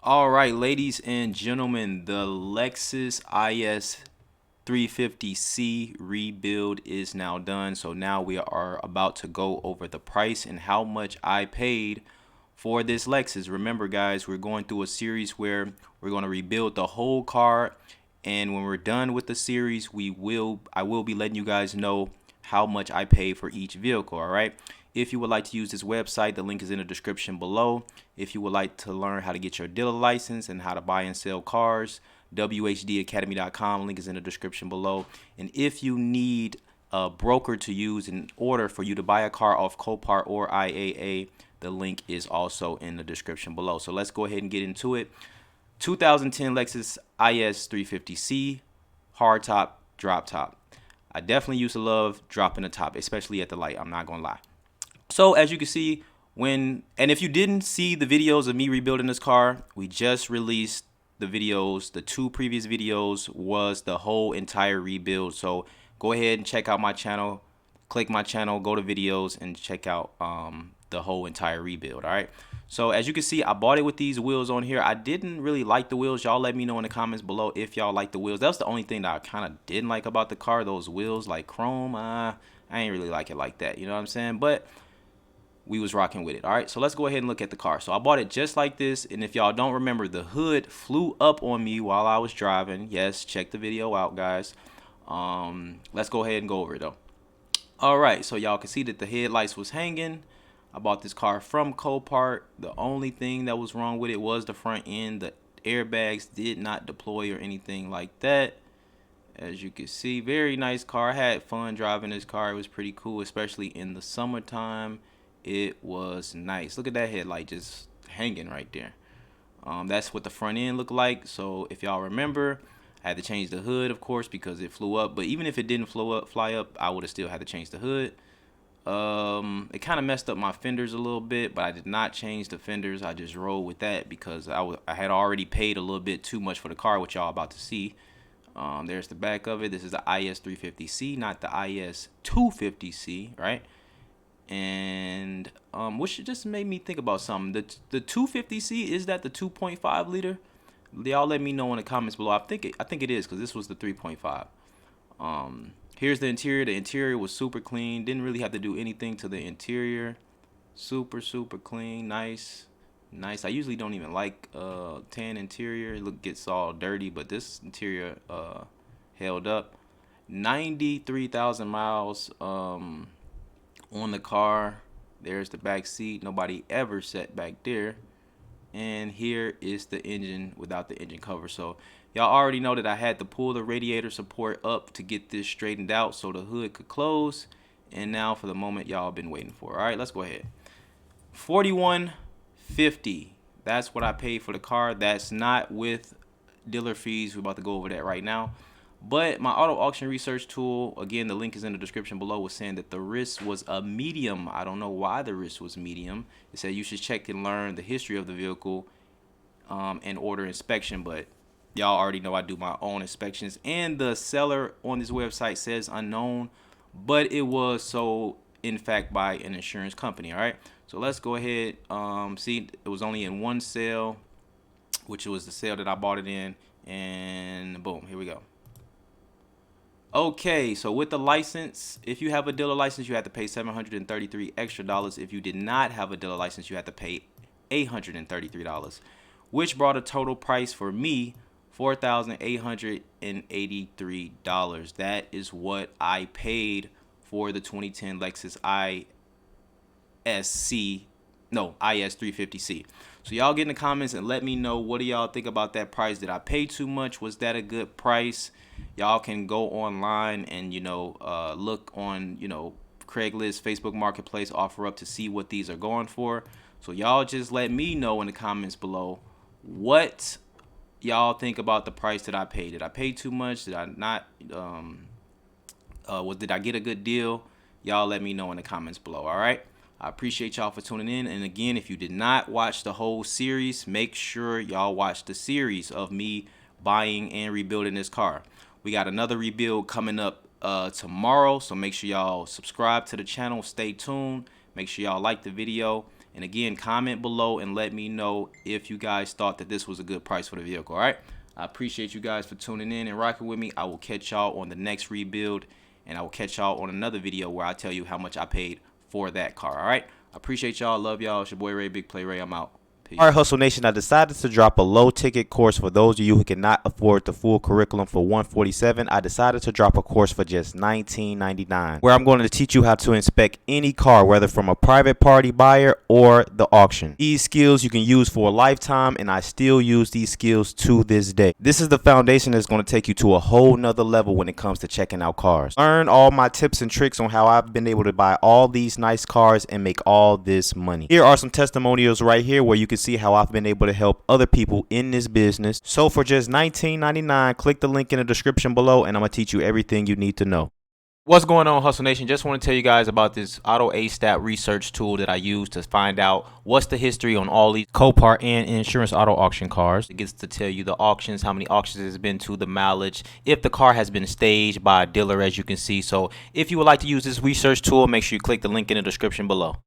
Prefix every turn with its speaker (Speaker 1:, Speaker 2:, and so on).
Speaker 1: All right, ladies and gentlemen, the Lexus IS350C rebuild is now done. So now we are about to go over the price and how much I paid for this Lexus. Remember, guys, we're going through a series where we're going to rebuild the whole car, and when we're done with the series, I will be letting you guys know how much I pay for each vehicle. All right. If you would like to use this website, the link is in the description below. If you would like to learn how to get your dealer license and how to buy and sell cars, whdacademy.com, link is in the description below. And if you need a broker to use in order for you to buy a car off Copart or IAA, the link is also in the description below. So let's go ahead and get into it. 2010 Lexus IS350C, hardtop, drop top. I definitely used to love dropping the top, especially at the light. I'm not gonna lie. So as you can see, and if you didn't see the videos of me rebuilding this car, we just released the videos. The two previous videos was the whole entire rebuild. So go ahead and check out my channel, click my channel, go to videos, and check out the whole entire rebuild. All right. So as you can see, I bought it with these wheels on here. I didn't really like the wheels. Y'all let me know in the comments below if y'all like the wheels. That's the only thing that I kind of didn't like about the car. Those wheels, like chrome. I ain't really like it like that. You know what I'm saying? But we was rocking with it. All right, so let's go ahead and look at the car. So I bought it just like this, and if y'all don't remember, the hood flew up on me while I was driving. Yes, check the video out, guys. Let's go ahead and go over it though. All right, so y'all can see that the headlights was hanging. I bought this car from Copart. The only thing that was wrong with it was the front end. The airbags did not deploy or anything like that. As you can see, very nice car. I had fun driving this car. It was pretty cool, especially in the summertime. It was nice. Look at that headlight just hanging right there. That's what the front end looked like. So if y'all remember, I had to change the hood, of course, because it flew up. But even if it didn't fly up, I would have still had to change the hood. It kind of messed up my fenders a little bit, but I did not change the fenders. I just rolled with that because I had already paid a little bit too much for the car, which y'all about to see. There's the back of it. This is the IS350C, not the IS250C, right? And which just made me think about something. The 250C, is that the 2.5 liter? Y'all let me know in the comments below. I think it is, because this was the 3.5. Here's the interior. The interior was super clean. Didn't really have to do anything to the interior. Super clean. Nice. I usually don't even like tan interior. It gets all dirty, but this interior held up. 93,000 miles on the car. There's the back seat. Nobody ever sat back there. And here is the engine without the engine cover. So y'all already know that I had to pull the radiator support up to get this straightened out so the hood could close. And now for the moment y'all been waiting for. All right, let's go ahead. $41.50. That's what I paid for the car. That's not with dealer fees. We're about to go over that right now. But my auto auction research tool, again, the link is in the description below, was saying that the risk was a medium. I don't know why the risk was medium. It said you should check and learn the history of the vehicle and order inspection. But y'all already know I do my own inspections. And the seller on this website says unknown, but it was sold, in fact, by an insurance company. All right. So let's go ahead. See, it was only in one sale, which was the sale that I bought it in. And boom, here we go. Okay, so with the license, if you have a dealer license, you have to pay $733 extra. If you did not have a dealer license, you have to pay $833, which brought a total price for me $4,883. That is what I paid for the 2010 Lexus IS350C. So y'all get in the comments and let me know, what do y'all think about that price? Did I pay too much? Was that a good price? Y'all can go online and look on Craigslist, Facebook Marketplace, offer up to see what these are going for. So y'all just let me know in the comments below what y'all think about the price that I paid. Did I pay too much? Did I not? Did I get a good deal? Y'all let me know in the comments below. All right. I appreciate y'all for tuning in. And again, if you did not watch the whole series, make sure y'all watch the series of me buying and rebuilding this car. We got another rebuild coming up tomorrow, so make sure y'all subscribe to the channel. Stay tuned. Make sure y'all like the video. And again, comment below and let me know if you guys thought that this was a good price for the vehicle. All right, I appreciate you guys for tuning in and rocking with me. I will catch y'all on the next rebuild, and I will catch y'all on another video where I tell you how much I paid for that car. All right, I appreciate y'all. Love y'all. It's your boy Ray, Big Play Ray. I'm out.
Speaker 2: All right, Hustle Nation, I decided to drop a low ticket course for those of you who cannot afford the full curriculum for $147. I decided to drop a course for just $19.99, where I'm going to teach you how to inspect any car, whether from a private party buyer or the auction. These skills you can use for a lifetime, and I still use these skills to this day. This is the foundation that's going to take you to a whole nother level when it comes to checking out cars. Learn all my tips and tricks on how I've been able to buy all these nice cars and make all this money. Here are some testimonials right here where you can see how I've been able to help other people in this business. So for just $19.99, click the link in the description below, and I'm gonna teach you everything you need to know. What's going on, Hustle Nation? Just want to tell you guys about this Auto A Stat research tool that I use to find out what's the history on all these Copart and insurance auto auction cars. It gets to tell you the auctions, how many auctions it's been to, the mileage, if the car has been staged by a dealer, as you can see. So if you would like to use this research tool, make sure you click the link in the description below.